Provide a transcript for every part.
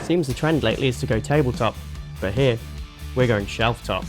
Seems the trend lately is to go tabletop, but here, we're going shelf top.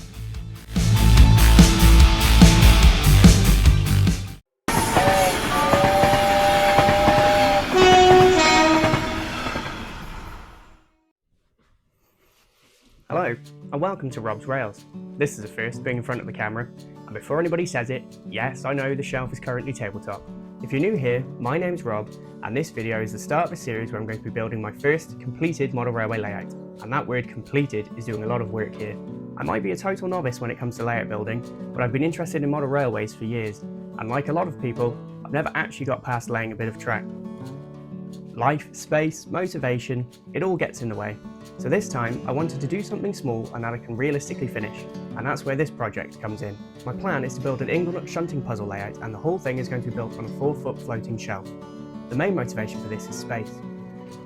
Hello, and welcome to Rob's Rails. This is a first being in front of the camera, and before anybody says it, yes, I know the shelf is currently tabletop. If you're new here, my name's Rob, and this video is the start of a series where I'm going to be building my first completed model railway layout, and that word completed is doing a lot of work here. I might be a total novice when it comes to layout building, but I've been interested in model railways for years, and like a lot of people, I've never actually got past laying a bit of track. Life, space, motivation, it all gets in the way. So this time, I wanted to do something small and that I can realistically finish, and that's where this project comes in. My plan is to build an Inglenook shunting puzzle layout, and the whole thing is going to be built on a 4-foot floating shelf. The main motivation for this is space.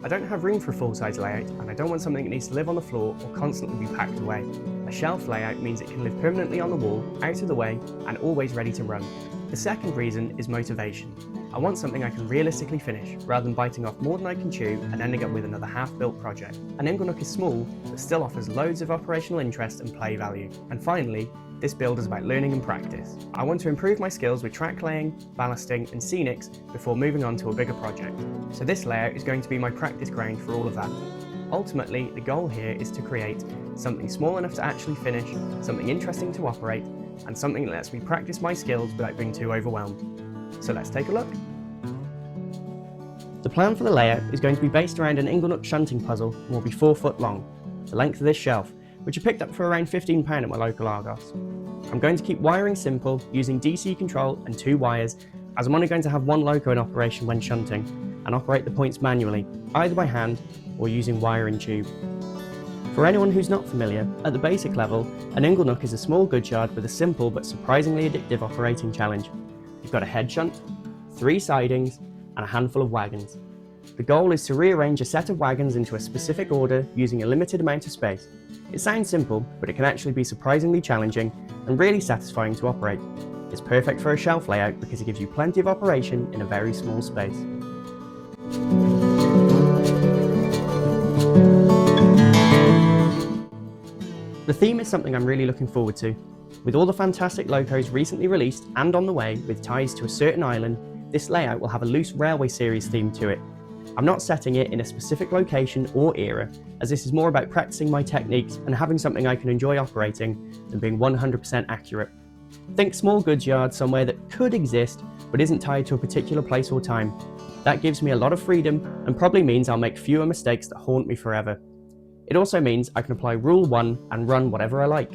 I don't have room for a full-size layout, and I don't want something that needs to live on the floor or constantly be packed away. A shelf layout means it can live permanently on the wall, out of the way, and always ready to run. The second reason is motivation. I want something I can realistically finish, rather than biting off more than I can chew and ending up with another half-built project. An Inglenook is small, but still offers loads of operational interest and play value. And finally, this build is about learning and practice. I want to improve my skills with track laying, ballasting and scenics before moving on to a bigger project. So this layout is going to be my practice ground for all of that. Ultimately, the goal here is to create something small enough to actually finish, something interesting to operate, and something that lets me practice my skills without being too overwhelmed. So let's take a look. The plan for the layout is going to be based around an Inglenook shunting puzzle and will be 4 foot long, the length of this shelf, which I picked up for around £15 at my local Argos. I'm going to keep wiring simple, using DC control and 2 wires, as I'm only going to have 1 loco in operation when shunting, and operate the points manually, either by hand or using wiring tube. For anyone who's not familiar, at the basic level, an Inglenook is a small goods yard with a simple but surprisingly addictive operating challenge. You've got a head shunt, 3 sidings, and a handful of wagons. The goal is to rearrange a set of wagons into a specific order using a limited amount of space. It sounds simple, but it can actually be surprisingly challenging and really satisfying to operate. It's perfect for a shelf layout because it gives you plenty of operation in a very small space. The theme is something I'm really looking forward to. With all the fantastic locos recently released and on the way with ties to a certain island, this layout will have a loose railway series theme to it. I'm not setting it in a specific location or era, as this is more about practicing my techniques and having something I can enjoy operating than being 100% accurate. Think small goods yard somewhere that could exist but isn't tied to a particular place or time. That gives me a lot of freedom and probably means I'll make fewer mistakes that haunt me forever. It also means I can apply rule 1 and run whatever I like.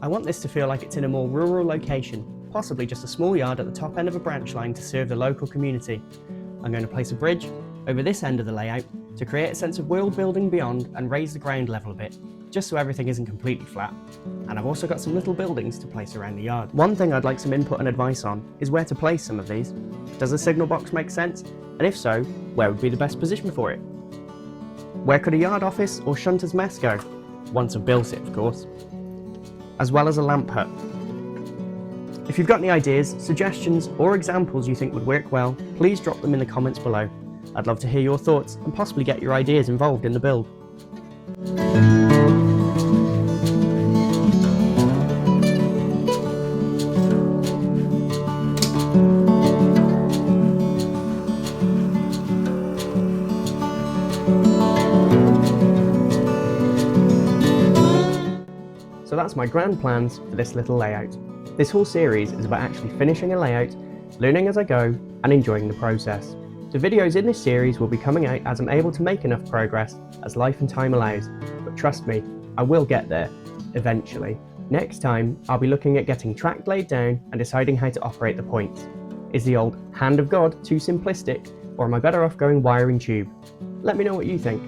I want this to feel like it's in a more rural location, possibly just a small yard at the top end of a branch line to serve the local community. I'm going to place a bridge over this end of the layout to create a sense of world building beyond and raise the ground level a bit, just so everything isn't completely flat. And I've also got some little buildings to place around the yard. One thing I'd like some input and advice on is where to place some of these. Does the signal box make sense? And if so, where would be the best position for it? Where could a yard office or shunter's mess go? Once I've built it, of course. As well as a lamp hut. If you've got any ideas, suggestions or examples you think would work well, please drop them in the comments below. I'd love to hear your thoughts and possibly get your ideas involved in the build. So that's my grand plans for this little layout. This whole series is about actually finishing a layout, learning as I go, and enjoying the process. The videos in this series will be coming out as I'm able to make enough progress as life and time allows, but trust me, I will get there, eventually. Next time, I'll be looking at getting track laid down and deciding how to operate the points. Is the old hand of God too simplistic, or am I better off going wiring tube? Let me know what you think.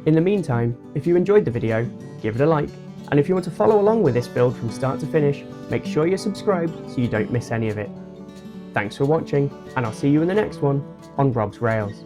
In the meantime, if you enjoyed the video, give it a like. And if you want to follow along with this build from start to finish, make sure you're subscribed so you don't miss any of it. Thanks for watching, and I'll see you in the next one on Rob's Rails.